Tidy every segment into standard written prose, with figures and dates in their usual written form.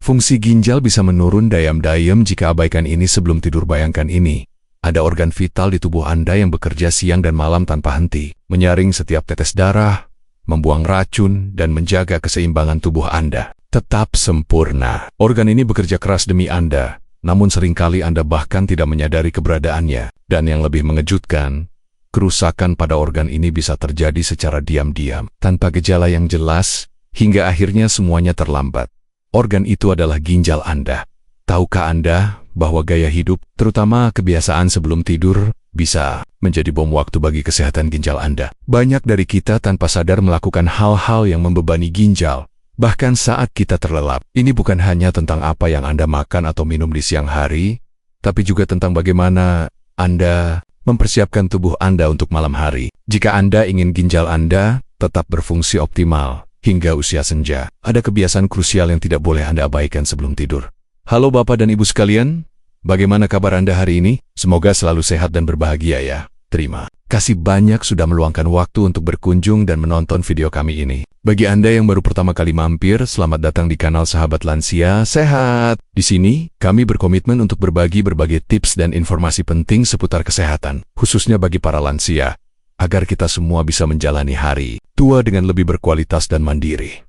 Fungsi ginjal bisa menurun diam-diam jika abaikan ini sebelum tidur. Bayangkan ini. Ada organ vital di tubuh Anda yang bekerja siang dan malam tanpa henti, menyaring setiap tetes darah, membuang racun, dan menjaga keseimbangan tubuh Anda tetap sempurna. Organ ini bekerja keras demi Anda, namun seringkali Anda bahkan tidak menyadari keberadaannya. Dan yang lebih mengejutkan, kerusakan pada organ ini bisa terjadi secara diam-diam, tanpa gejala yang jelas, hingga akhirnya semuanya terlambat. Organ itu adalah ginjal Anda. Tahukah Anda bahwa gaya hidup, terutama kebiasaan sebelum tidur, bisa menjadi bom waktu bagi kesehatan ginjal Anda? Banyak dari kita tanpa sadar melakukan hal-hal yang membebani ginjal, bahkan saat kita terlelap. Ini bukan hanya tentang apa yang Anda makan atau minum di siang hari, tapi juga tentang bagaimana Anda mempersiapkan tubuh Anda untuk malam hari. Jika Anda ingin ginjal Anda tetap berfungsi optimal hingga usia senja, ada kebiasaan krusial yang tidak boleh Anda abaikan sebelum tidur. Halo Bapak dan Ibu sekalian, bagaimana kabar Anda hari ini? Semoga selalu sehat dan berbahagia ya. Terima kasih banyak sudah meluangkan waktu untuk berkunjung dan menonton video kami ini. Bagi Anda yang baru pertama kali mampir, selamat datang di kanal Sahabat Lansia Sehat. Di sini, kami berkomitmen untuk berbagi berbagai tips dan informasi penting seputar kesehatan, khususnya bagi para lansia, agar kita semua bisa menjalani hari tua dengan lebih berkualitas dan mandiri.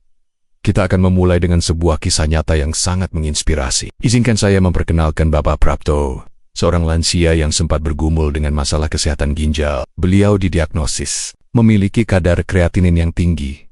Kita akan memulai dengan sebuah kisah nyata yang sangat menginspirasi. Izinkan saya memperkenalkan Bapak Prapto, seorang lansia yang sempat bergumul dengan masalah kesehatan ginjal. Beliau didiagnosis memiliki kadar kreatinin yang tinggi,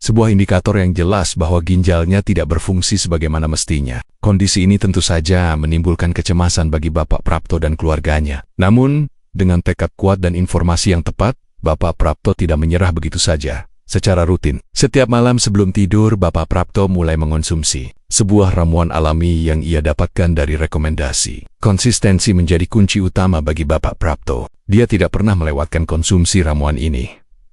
sebuah indikator yang jelas bahwa ginjalnya tidak berfungsi sebagaimana mestinya. Kondisi ini tentu saja menimbulkan kecemasan bagi Bapak Prapto dan keluarganya. Namun, dengan tekad kuat dan informasi yang tepat, Bapak Prapto tidak menyerah begitu saja. Secara rutin, setiap malam sebelum tidur, Bapak Prapto mulai mengonsumsi sebuah ramuan alami yang ia dapatkan dari rekomendasi. Konsistensi menjadi kunci utama bagi Bapak Prapto. Dia tidak pernah melewatkan konsumsi ramuan ini.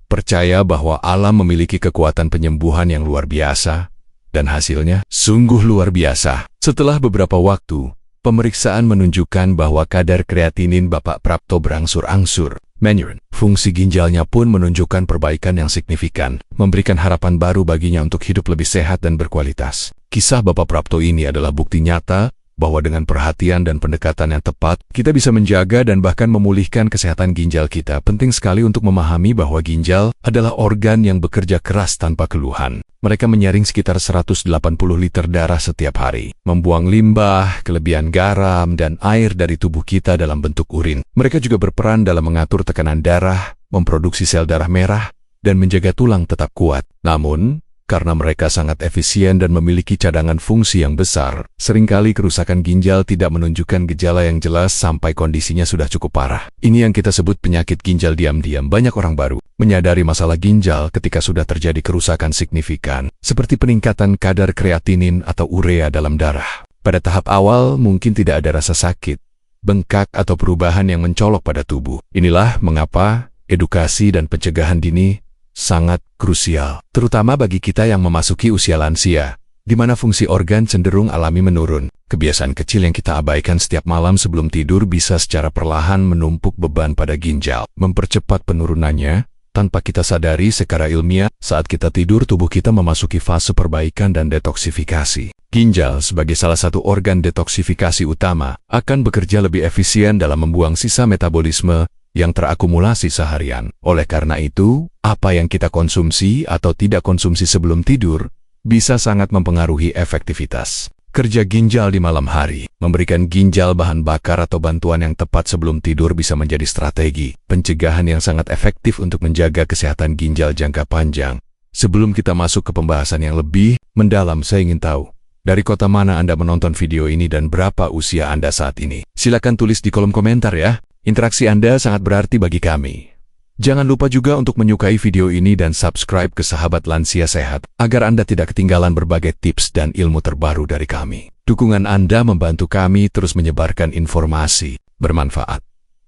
Percaya bahwa alam memiliki kekuatan penyembuhan yang luar biasa, dan hasilnya sungguh luar biasa. Setelah beberapa waktu, pemeriksaan menunjukkan bahwa kadar kreatinin Bapak Prapto berangsur-angsur menurun. Fungsi ginjalnya pun menunjukkan perbaikan yang signifikan, memberikan harapan baru baginya untuk hidup lebih sehat dan berkualitas. Kisah Bapak Prapto ini adalah bukti nyata bahwa dengan perhatian dan pendekatan yang tepat, kita bisa menjaga dan bahkan memulihkan kesehatan ginjal kita. Penting sekali untuk memahami bahwa ginjal adalah organ yang bekerja keras tanpa keluhan. Mereka menyaring sekitar 180 liter darah setiap hari, membuang limbah, kelebihan garam, dan air dari tubuh kita dalam bentuk urin. Mereka juga berperan dalam mengatur tekanan darah, memproduksi sel darah merah, dan menjaga tulang tetap kuat. Namun, karena mereka sangat efisien dan memiliki cadangan fungsi yang besar, seringkali kerusakan ginjal tidak menunjukkan gejala yang jelas sampai kondisinya sudah cukup parah. Ini yang kita sebut penyakit ginjal diam-diam. Banyak orang baru menyadari masalah ginjal ketika sudah terjadi kerusakan signifikan, seperti peningkatan kadar kreatinin atau urea dalam darah. Pada tahap awal mungkin tidak ada rasa sakit, bengkak atau perubahan yang mencolok pada tubuh. Inilah mengapa edukasi dan pencegahan dini sangat krusial, terutama bagi kita yang memasuki usia lansia, di mana fungsi organ cenderung alami menurun. Kebiasaan kecil yang kita abaikan setiap malam sebelum tidur bisa secara perlahan menumpuk beban pada ginjal, mempercepat penurunannya. Tanpa kita sadari secara ilmiah, saat kita tidur tubuh kita memasuki fase perbaikan dan detoksifikasi. Ginjal sebagai salah satu organ detoksifikasi utama akan bekerja lebih efisien dalam membuang sisa metabolisme yang terakumulasi seharian. Oleh karena itu, apa yang kita konsumsi atau tidak konsumsi sebelum tidur bisa sangat mempengaruhi efektivitas kerja ginjal di malam hari. Memberikan ginjal bahan bakar atau bantuan yang tepat sebelum tidur bisa menjadi strategi pencegahan yang sangat efektif untuk menjaga kesehatan ginjal jangka panjang. Sebelum kita masuk ke pembahasan yang lebih mendalam, saya ingin tahu, dari kota mana Anda menonton video ini dan berapa usia Anda saat ini? Silakan tulis di kolom komentar ya. Interaksi Anda sangat berarti bagi kami. Jangan lupa juga untuk menyukai video ini dan subscribe ke Sahabat Lansia Sehat, agar Anda tidak ketinggalan berbagai tips dan ilmu terbaru dari kami. Dukungan Anda membantu kami terus menyebarkan informasi bermanfaat.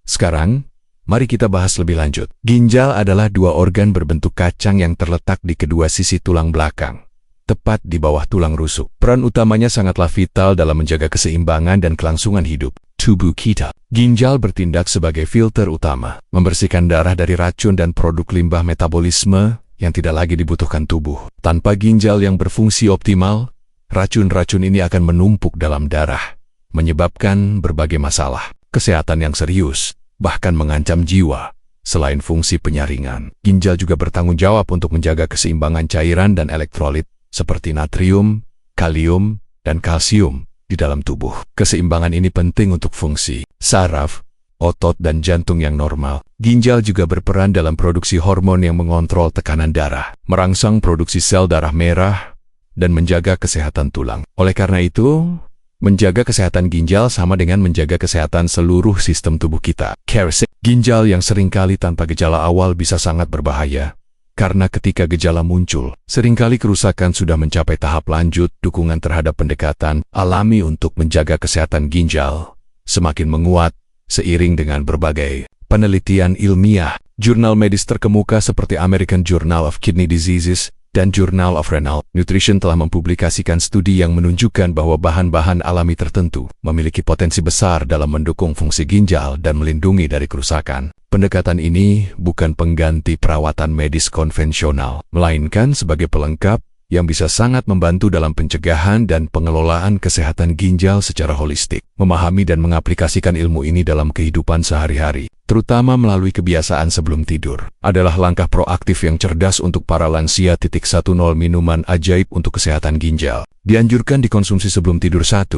Sekarang, mari kita bahas lebih lanjut. Ginjal adalah dua organ berbentuk kacang yang terletak di kedua sisi tulang belakang, tepat di bawah tulang rusuk. Peran utamanya sangatlah vital dalam menjaga keseimbangan dan kelangsungan hidup tubuh kita. Ginjal bertindak sebagai filter utama, membersihkan darah dari racun dan produk limbah metabolisme yang tidak lagi dibutuhkan tubuh. Tanpa ginjal yang berfungsi optimal, Racun-racun ini akan menumpuk dalam darah, menyebabkan berbagai masalah kesehatan yang serius, bahkan mengancam jiwa. Selain fungsi penyaringan, ginjal juga bertanggung jawab untuk menjaga keseimbangan cairan dan elektrolit seperti natrium, kalium, dan kalsium di dalam tubuh. Keseimbangan ini penting untuk fungsi saraf, otot, dan jantung yang normal. Ginjal juga berperan dalam produksi hormon yang mengontrol tekanan darah, merangsang produksi sel darah merah, dan menjaga kesehatan tulang. Oleh karena itu, menjaga kesehatan ginjal sama dengan menjaga kesehatan seluruh sistem tubuh kita. Ginjal yang seringkali tanpa gejala awal bisa sangat berbahaya, karena ketika gejala muncul, seringkali kerusakan sudah mencapai tahap lanjut. Dukungan terhadap pendekatan alami untuk menjaga kesehatan ginjal semakin menguat seiring dengan berbagai penelitian ilmiah. Jurnal medis terkemuka seperti American Journal of Kidney Diseases dan Journal of Renal Nutrition telah mempublikasikan studi yang menunjukkan bahwa bahan-bahan alami tertentu memiliki potensi besar dalam mendukung fungsi ginjal dan melindungi dari kerusakan. Pendekatan ini bukan pengganti perawatan medis konvensional, melainkan sebagai pelengkap yang bisa sangat membantu dalam pencegahan dan pengelolaan kesehatan ginjal secara holistik. Memahami dan mengaplikasikan ilmu ini dalam kehidupan sehari-hari, terutama melalui kebiasaan sebelum tidur, adalah langkah proaktif yang cerdas untuk para lansia. 10 Minuman ajaib untuk kesehatan ginjal. Dianjurkan dikonsumsi sebelum tidur. 1.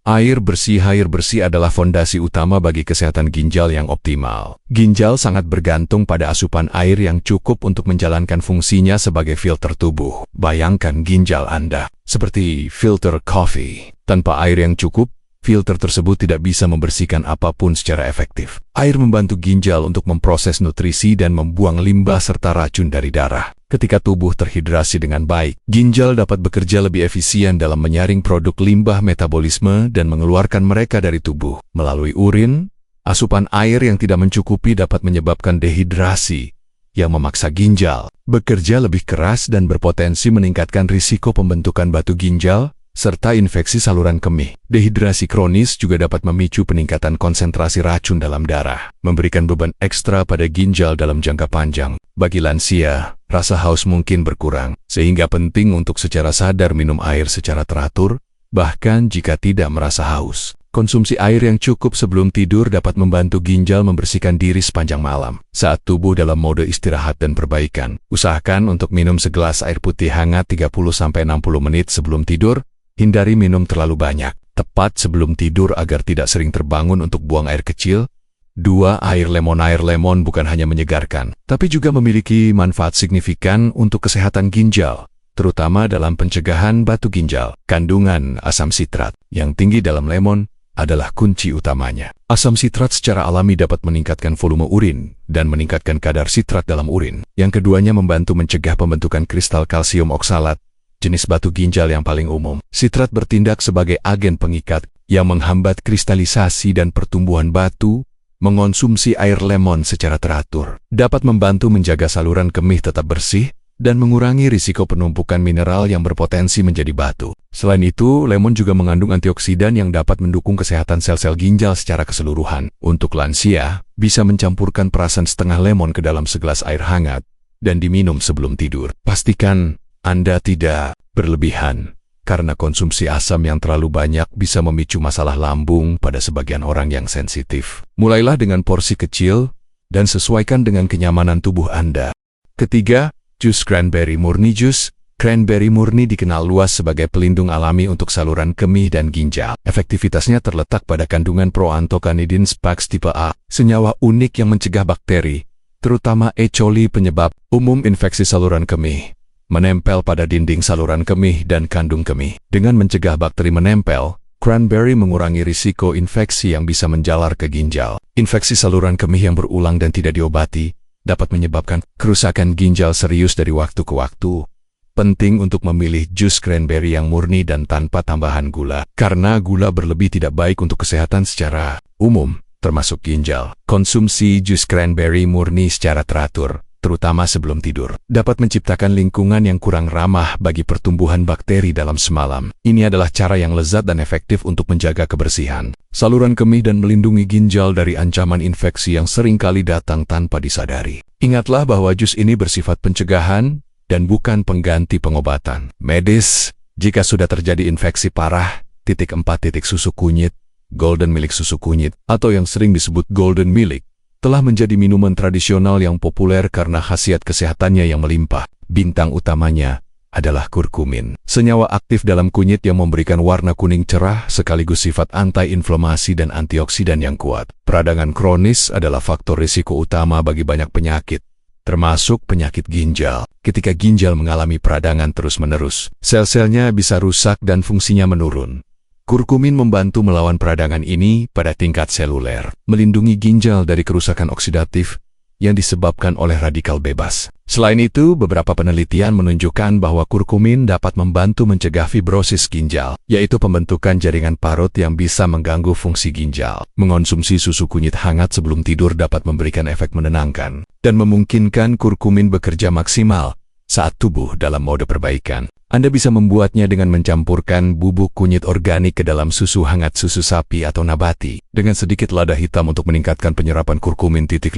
Air bersih. Air bersih adalah fondasi utama bagi kesehatan ginjal yang optimal. Ginjal sangat bergantung pada asupan air yang cukup untuk menjalankan fungsinya sebagai filter tubuh. Bayangkan ginjal Anda seperti filter kopi. Tanpa air yang cukup, filter tersebut tidak bisa membersihkan apapun secara efektif. Air membantu ginjal untuk memproses nutrisi dan membuang limbah serta racun dari darah. Ketika tubuh terhidrasi dengan baik, ginjal dapat bekerja lebih efisien dalam menyaring produk limbah metabolisme dan mengeluarkan mereka dari tubuh. Melalui urin, asupan air yang tidak mencukupi dapat menyebabkan dehidrasi, yang memaksa ginjal bekerja lebih keras dan berpotensi meningkatkan risiko pembentukan batu ginjal, serta infeksi saluran kemih. Dehidrasi kronis juga dapat memicu peningkatan konsentrasi racun dalam darah, memberikan beban ekstra pada ginjal dalam jangka panjang. Bagi lansia, rasa haus mungkin berkurang, sehingga penting untuk secara sadar minum air secara teratur, bahkan jika tidak merasa haus. Konsumsi air yang cukup sebelum tidur dapat membantu ginjal membersihkan diri sepanjang malam. Saat tubuh dalam mode istirahat dan perbaikan, usahakan untuk minum segelas air putih hangat 30-60 menit sebelum tidur. Hindari minum terlalu banyak tepat sebelum tidur agar tidak sering terbangun untuk buang air kecil. 2. Air lemon. Air lemon bukan hanya menyegarkan, tapi juga memiliki manfaat signifikan untuk kesehatan ginjal, terutama dalam pencegahan batu ginjal. Kandungan asam sitrat yang tinggi dalam lemon adalah kunci utamanya. Asam sitrat secara alami dapat meningkatkan volume urin dan meningkatkan kadar sitrat dalam urin. Yang keduanya membantu mencegah pembentukan kristal kalsium oksalat, jenis batu ginjal yang paling umum. Sitrat bertindak sebagai agen pengikat yang menghambat kristalisasi dan pertumbuhan batu. Mengonsumsi air lemon secara teratur dapat membantu menjaga saluran kemih tetap bersih dan mengurangi risiko penumpukan mineral yang berpotensi menjadi batu. Selain itu, lemon juga mengandung antioksidan yang dapat mendukung kesehatan sel-sel ginjal secara keseluruhan. Untuk lansia, bisa mencampurkan perasan setengah lemon ke dalam segelas air hangat dan diminum sebelum tidur. Pastikan Anda tidak berlebihan, karena konsumsi asam yang terlalu banyak bisa memicu masalah lambung pada sebagian orang yang sensitif. Mulailah dengan porsi kecil dan sesuaikan dengan kenyamanan tubuh Anda. Ketiga, jus cranberry murni. Jus cranberry murni dikenal luas sebagai pelindung alami untuk saluran kemih dan ginjal. Efektivitasnya terletak pada kandungan proanthocyanidins PAX tipe A, senyawa unik yang mencegah bakteri, terutama E. coli penyebab umum infeksi saluran kemih, menempel pada dinding saluran kemih dan kandung kemih. Dengan mencegah bakteri menempel, cranberry mengurangi risiko infeksi yang bisa menjalar ke ginjal. Infeksi saluran kemih yang berulang dan tidak diobati dapat menyebabkan kerusakan ginjal serius dari waktu ke waktu. Penting untuk memilih jus cranberry yang murni dan tanpa tambahan gula, karena gula berlebih tidak baik untuk kesehatan secara umum, termasuk ginjal. Konsumsi jus cranberry murni secara teratur, terutama sebelum tidur, dapat menciptakan lingkungan yang kurang ramah bagi pertumbuhan bakteri dalam semalam. Ini adalah cara yang lezat dan efektif untuk menjaga kebersihan saluran kemih dan melindungi ginjal dari ancaman infeksi yang seringkali datang tanpa disadari. Ingatlah bahwa jus ini bersifat pencegahan dan bukan pengganti pengobatan medis. Jika sudah terjadi infeksi parah, 4. Susu kunyit, golden milk susu kunyit, atau yang sering disebut golden milk, telah menjadi minuman tradisional yang populer karena khasiat kesehatannya yang melimpah. Bintang utamanya adalah kurkumin, senyawa aktif dalam kunyit yang memberikan warna kuning cerah sekaligus sifat anti-inflamasi dan antioksidan yang kuat. Peradangan kronis adalah faktor risiko utama bagi banyak penyakit, termasuk penyakit ginjal. Ketika ginjal mengalami peradangan terus-menerus, sel-selnya bisa rusak dan fungsinya menurun. Kurkumin membantu melawan peradangan ini pada tingkat seluler, melindungi ginjal dari kerusakan oksidatif yang disebabkan oleh radikal bebas. Selain itu, beberapa penelitian menunjukkan bahwa kurkumin dapat membantu mencegah fibrosis ginjal, yaitu pembentukan jaringan parut yang bisa mengganggu fungsi ginjal. Mengonsumsi susu kunyit hangat sebelum tidur dapat memberikan efek menenangkan dan memungkinkan kurkumin bekerja maksimal saat tubuh dalam mode perbaikan. Anda bisa membuatnya dengan mencampurkan bubuk kunyit organik ke dalam susu hangat susu sapi atau nabati, dengan sedikit lada hitam untuk meningkatkan penyerapan kurkumin. 5.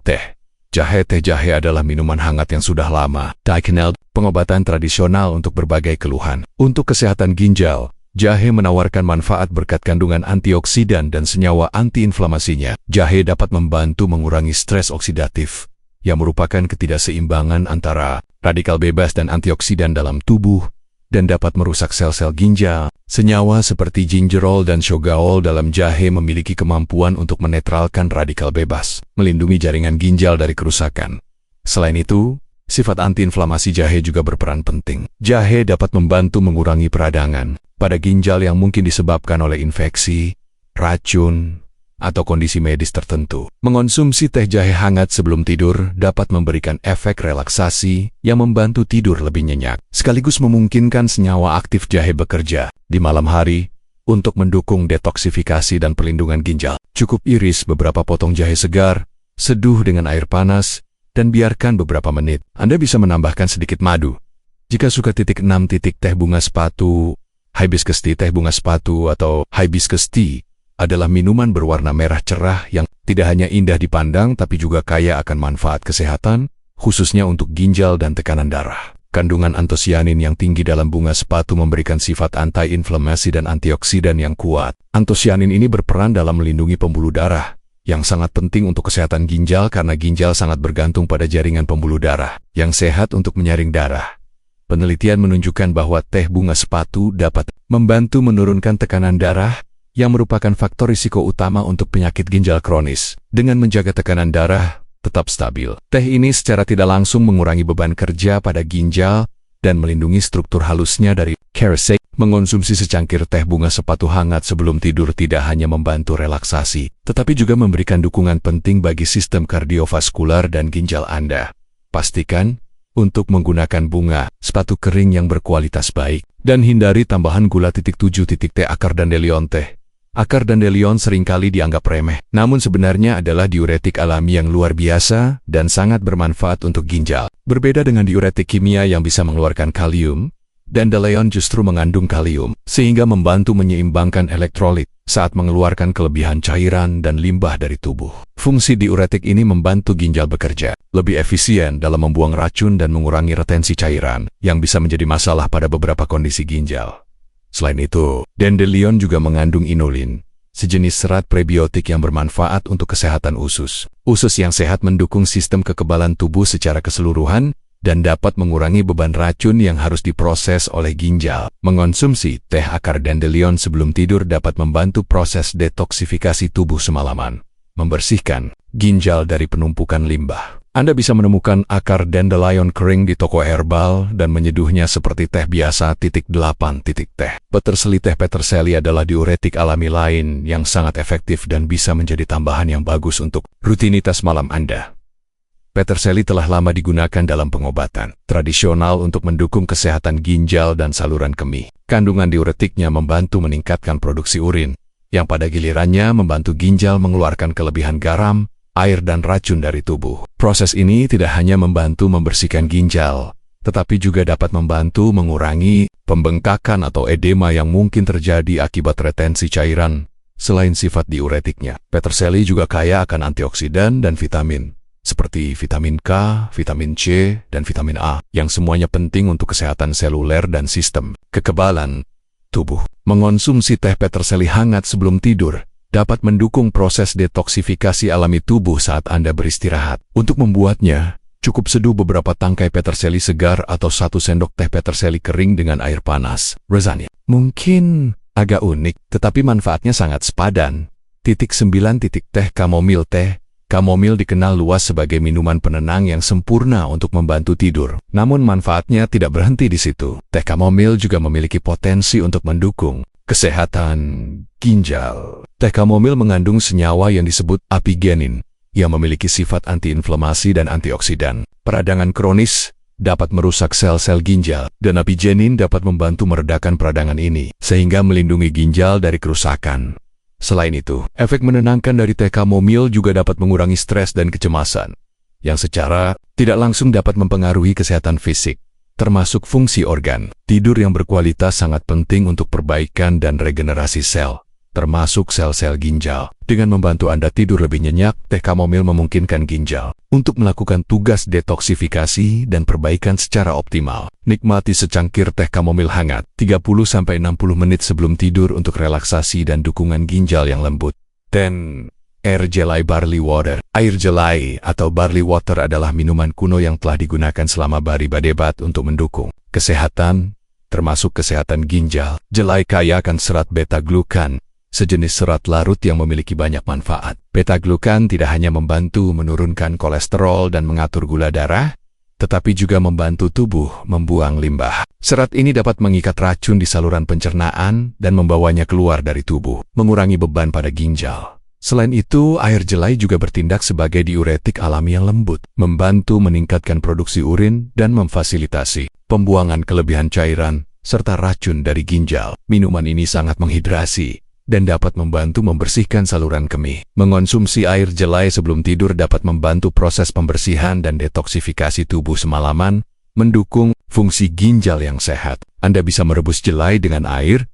Teh. Jahe. Teh jahe adalah minuman hangat yang sudah lama dikenal pengobatan tradisional untuk berbagai keluhan. Untuk kesehatan ginjal, jahe menawarkan manfaat berkat kandungan antioksidan dan senyawa antiinflamasinya. Jahe dapat membantu mengurangi stres oksidatif, yang merupakan ketidakseimbangan antara radikal bebas dan antioksidan dalam tubuh, dan dapat merusak sel-sel ginjal. Senyawa seperti gingerol dan shogaol dalam jahe memiliki kemampuan untuk menetralkan radikal bebas, melindungi jaringan ginjal dari kerusakan. Selain itu, sifat antiinflamasi jahe juga berperan penting. Jahe dapat membantu mengurangi peradangan pada ginjal yang mungkin disebabkan oleh infeksi, racun, atau kondisi medis tertentu. Mengonsumsi teh jahe hangat sebelum tidur dapat memberikan efek relaksasi yang membantu tidur lebih nyenyak, sekaligus memungkinkan senyawa aktif jahe bekerja di malam hari untuk mendukung detoksifikasi dan perlindungan ginjal. Cukup iris beberapa potong jahe segar, seduh dengan air panas, dan biarkan beberapa menit. Anda bisa menambahkan sedikit madu. Jika suka. 6. Teh bunga sepatu, hibiscus tea. Teh bunga sepatu atau hibiscus tea adalah minuman berwarna merah cerah yang tidak hanya indah dipandang tapi juga kaya akan manfaat kesehatan, khususnya untuk ginjal dan tekanan darah. Kandungan antosianin yang tinggi dalam bunga sepatu memberikan sifat anti-inflamasi dan antioksidan yang kuat. Antosianin ini berperan dalam melindungi pembuluh darah, yang sangat penting untuk kesehatan ginjal karena ginjal sangat bergantung pada jaringan pembuluh darah yang sehat untuk menyaring darah. Penelitian menunjukkan bahwa teh bunga sepatu dapat membantu menurunkan tekanan darah, yang merupakan faktor risiko utama untuk penyakit ginjal kronis. Dengan menjaga tekanan darah tetap stabil, teh ini secara tidak langsung mengurangi beban kerja pada ginjal dan melindungi struktur halusnya dari kersek. Mengonsumsi secangkir teh bunga sepatu hangat sebelum tidur tidak hanya membantu relaksasi, tetapi juga memberikan dukungan penting bagi sistem kardiovaskular dan ginjal Anda. Pastikan untuk menggunakan bunga sepatu kering yang berkualitas baik, dan hindari tambahan gula. 7. Teh akar dandelion. Teh akar dandelion seringkali dianggap remeh, namun sebenarnya adalah diuretik alami yang luar biasa dan sangat bermanfaat untuk ginjal. Berbeda dengan diuretik kimia yang bisa mengeluarkan kalium, dandelion justru mengandung kalium, sehingga membantu menyeimbangkan elektrolit saat mengeluarkan kelebihan cairan dan limbah dari tubuh. Fungsi diuretik ini membantu ginjal bekerja lebih efisien dalam membuang racun dan mengurangi retensi cairan, yang bisa menjadi masalah pada beberapa kondisi ginjal. Selain itu, dandelion juga mengandung inulin, sejenis serat prebiotik yang bermanfaat untuk kesehatan usus. Usus yang sehat mendukung sistem kekebalan tubuh secara keseluruhan dan dapat mengurangi beban racun yang harus diproses oleh ginjal. Mengonsumsi teh akar dandelion sebelum tidur dapat membantu proses detoksifikasi tubuh semalaman, membersihkan ginjal dari penumpukan limbah. Anda bisa menemukan akar dandelion kering di toko herbal dan menyeduhnya seperti teh biasa. 8. Teh peterseli. Teh peterseli adalah diuretik alami lain yang sangat efektif dan bisa menjadi tambahan yang bagus untuk rutinitas malam Anda. Peterseli telah lama digunakan dalam pengobatan tradisional untuk mendukung kesehatan ginjal dan saluran kemih. Kandungan diuretiknya membantu meningkatkan produksi urin, yang pada gilirannya membantu ginjal mengeluarkan kelebihan garam, air dan racun dari tubuh. Proses ini tidak hanya membantu membersihkan ginjal, tetapi juga dapat membantu mengurangi pembengkakan atau edema yang mungkin terjadi akibat retensi cairan. Selain sifat diuretiknya, peterseli juga kaya akan antioksidan dan vitamin, seperti vitamin K, vitamin C, dan vitamin A, yang semuanya penting untuk kesehatan seluler dan sistem kekebalan tubuh. Mengonsumsi teh peterseli hangat sebelum tidur dapat mendukung proses detoksifikasi alami tubuh saat Anda beristirahat. Untuk membuatnya, cukup seduh beberapa tangkai peterseli segar atau 1 sendok teh peterseli kering dengan air panas. Rasanya mungkin agak unik, tetapi manfaatnya sangat sepadan. 9. Teh kamomil. Teh kamomil dikenal luas sebagai minuman penenang yang sempurna untuk membantu tidur. Namun manfaatnya tidak berhenti di situ. Teh kamomil juga memiliki potensi untuk mendukung kesehatan ginjal. Teh kamomil mengandung senyawa yang disebut apigenin, yang memiliki sifat antiinflamasi dan antioksidan. Peradangan kronis dapat merusak sel-sel ginjal, dan apigenin dapat membantu meredakan peradangan ini, sehingga melindungi ginjal dari kerusakan. Selain itu, efek menenangkan dari teh kamomil juga dapat mengurangi stres dan kecemasan, yang secara tidak langsung dapat mempengaruhi kesehatan fisik, termasuk fungsi organ. Tidur yang berkualitas sangat penting untuk perbaikan dan regenerasi sel, termasuk sel-sel ginjal. Dengan membantu Anda tidur lebih nyenyak, teh kamomil memungkinkan ginjal untuk melakukan tugas detoksifikasi dan perbaikan secara optimal. Nikmati secangkir teh kamomil hangat 30-60 menit sebelum tidur untuk relaksasi dan dukungan ginjal yang lembut. 10. Air jelai barley water. Air jelai atau barley water adalah minuman kuno yang telah digunakan selama baribadebat untuk mendukung kesehatan, termasuk kesehatan ginjal. Jelai kaya akan serat beta-glukan, sejenis serat larut yang memiliki banyak manfaat. Beta-glukan tidak hanya membantu menurunkan kolesterol dan mengatur gula darah, tetapi juga membantu tubuh membuang limbah. Serat ini dapat mengikat racun di saluran pencernaan dan membawanya keluar dari tubuh, mengurangi beban pada ginjal. Selain itu, air jelai juga bertindak sebagai diuretik alami yang lembut, membantu meningkatkan produksi urin dan memfasilitasi pembuangan kelebihan cairan serta racun dari ginjal. Minuman ini sangat menghidrasi dan dapat membantu membersihkan saluran kemih. Mengonsumsi air jelai sebelum tidur dapat membantu proses pembersihan dan detoksifikasi tubuh semalaman, mendukung fungsi ginjal yang sehat. Anda bisa merebus jelai dengan air,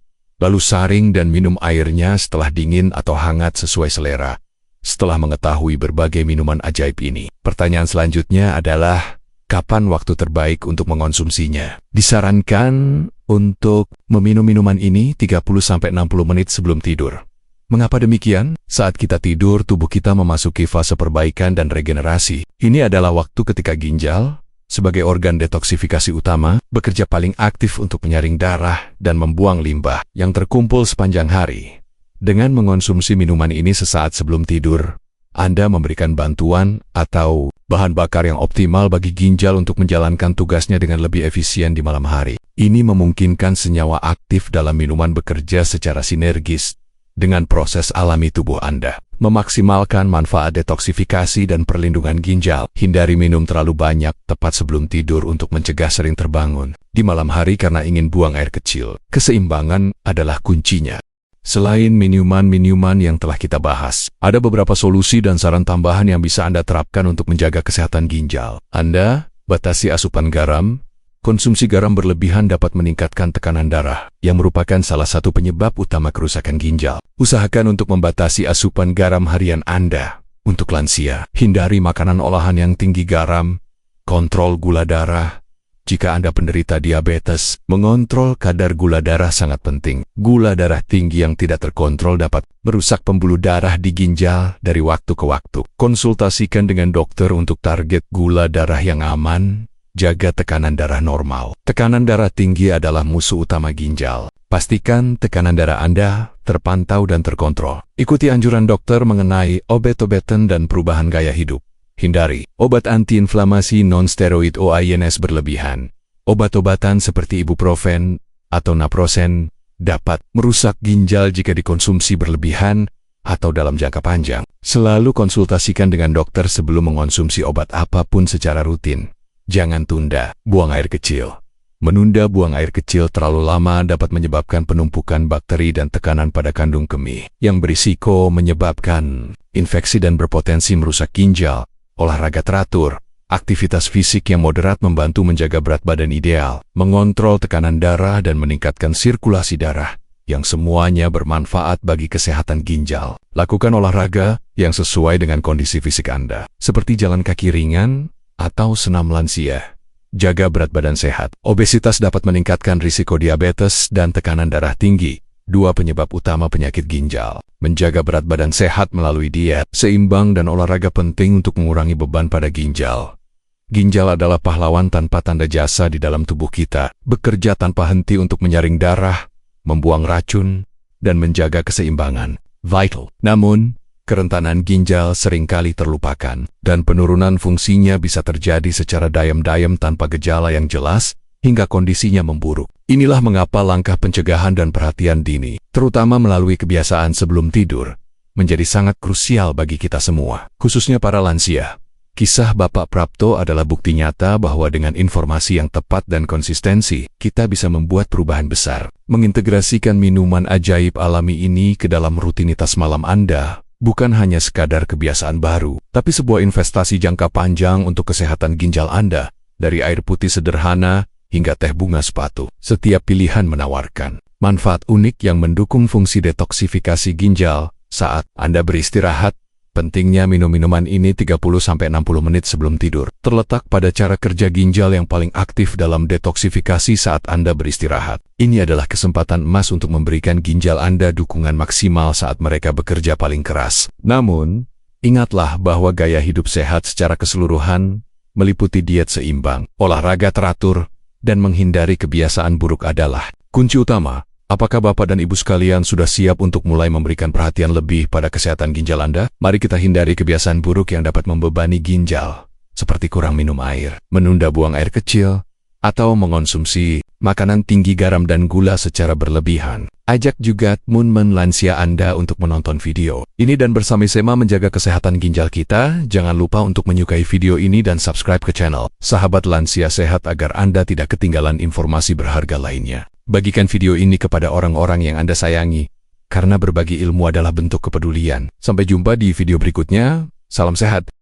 lalu saring dan minum airnya setelah dingin atau hangat sesuai selera. Setelah mengetahui berbagai minuman ajaib ini, pertanyaan selanjutnya adalah, kapan waktu terbaik untuk mengonsumsinya? Disarankan untuk meminum minuman ini 30-60 menit sebelum tidur. Mengapa demikian? Saat kita tidur, tubuh kita memasuki fase perbaikan dan regenerasi. Ini adalah waktu ketika ginjal, sebagai organ detoksifikasi utama, bekerja paling aktif untuk menyaring darah dan membuang limbah yang terkumpul sepanjang hari. Dengan mengonsumsi minuman ini sesaat sebelum tidur, Anda memberikan bantuan atau bahan bakar yang optimal bagi ginjal untuk menjalankan tugasnya dengan lebih efisien di malam hari. Ini memungkinkan senyawa aktif dalam minuman bekerja secara sinergis dengan proses alami tubuh Anda, memaksimalkan manfaat detoksifikasi dan perlindungan ginjal. Hindari minum terlalu banyak tepat sebelum tidur untuk mencegah sering terbangun di malam hari karena ingin buang air kecil. Keseimbangan adalah kuncinya. Selain minuman-minuman yang telah kita bahas, ada beberapa solusi dan saran tambahan yang bisa Anda terapkan untuk menjaga kesehatan ginjal. Anda batasi asupan garam. Konsumsi garam berlebihan dapat meningkatkan tekanan darah, yang merupakan salah satu penyebab utama kerusakan ginjal. Usahakan untuk membatasi asupan garam harian Anda. Untuk lansia, hindari makanan olahan yang tinggi garam. Kontrol gula darah. Jika Anda penderita diabetes, mengontrol kadar gula darah sangat penting. Gula darah tinggi yang tidak terkontrol dapat merusak pembuluh darah di ginjal dari waktu ke waktu. Konsultasikan dengan dokter untuk target gula darah yang aman. Jaga tekanan darah normal. Tekanan darah tinggi adalah musuh utama ginjal. Pastikan tekanan darah Anda terpantau dan terkontrol. Ikuti anjuran dokter mengenai obat-obatan dan perubahan gaya hidup. Hindari obat antiinflamasi non-steroid OINS berlebihan. Obat-obatan seperti ibuprofen atau naproxen dapat merusak ginjal jika dikonsumsi berlebihan atau dalam jangka panjang. Selalu konsultasikan dengan dokter sebelum mengonsumsi obat apapun secara rutin. Jangan tunda buang air kecil. Menunda buang air kecil terlalu lama dapat menyebabkan penumpukan bakteri dan tekanan pada kandung kemih, yang berisiko menyebabkan infeksi dan berpotensi merusak ginjal. Olahraga teratur, aktivitas fisik yang moderat membantu menjaga berat badan ideal, mengontrol tekanan darah dan meningkatkan sirkulasi darah, yang semuanya bermanfaat bagi kesehatan ginjal. Lakukan olahraga yang sesuai dengan kondisi fisik Anda, seperti jalan kaki ringan atau senam lansia. Jaga berat badan sehat. Obesitas dapat meningkatkan risiko diabetes dan tekanan darah tinggi, dua penyebab utama penyakit ginjal. Menjaga berat badan sehat melalui diet, seimbang dan olahraga penting untuk mengurangi beban pada ginjal. Ginjal adalah pahlawan tanpa tanda jasa di dalam tubuh kita, bekerja tanpa henti untuk menyaring darah, membuang racun, dan menjaga keseimbangan. Vital. Namun, kerentanan ginjal seringkali terlupakan, dan penurunan fungsinya bisa terjadi secara diam-diam tanpa gejala yang jelas, hingga kondisinya memburuk. Inilah mengapa langkah pencegahan dan perhatian dini, terutama melalui kebiasaan sebelum tidur, menjadi sangat krusial bagi kita semua, khususnya para lansia. Kisah Bapak Prapto adalah bukti nyata bahwa dengan informasi yang tepat dan konsistensi, kita bisa membuat perubahan besar. Mengintegrasikan minuman ajaib alami ini ke dalam rutinitas malam Anda bukan hanya sekadar kebiasaan baru, tapi sebuah investasi jangka panjang untuk kesehatan ginjal Anda, dari air putih sederhana hingga teh bunga sepatu. Setiap pilihan menawarkan manfaat unik yang mendukung fungsi detoksifikasi ginjal saat Anda beristirahat. Pentingnya minum minuman ini 30-60 menit sebelum tidur, terletak pada cara kerja ginjal yang paling aktif dalam detoksifikasi saat Anda beristirahat. Ini adalah kesempatan emas untuk memberikan ginjal Anda dukungan maksimal saat mereka bekerja paling keras. Namun, ingatlah bahwa gaya hidup sehat secara keseluruhan meliputi diet seimbang, olahraga teratur, dan menghindari kebiasaan buruk adalah kunci utama. Apakah Bapak dan Ibu sekalian sudah siap untuk mulai memberikan perhatian lebih pada kesehatan ginjal Anda? Mari kita hindari kebiasaan buruk yang dapat membebani ginjal, seperti kurang minum air, menunda buang air kecil, atau mengonsumsi makanan tinggi garam dan gula secara berlebihan. Ajak juga teman lansia Anda untuk menonton video ini dan bersama-sama menjaga kesehatan ginjal kita. Jangan lupa untuk menyukai video ini dan subscribe ke channel Sahabat Lansia Sehat agar Anda tidak ketinggalan informasi berharga lainnya. Bagikan video ini kepada orang-orang yang Anda sayangi, karena berbagi ilmu adalah bentuk kepedulian. Sampai jumpa di video berikutnya. Salam sehat.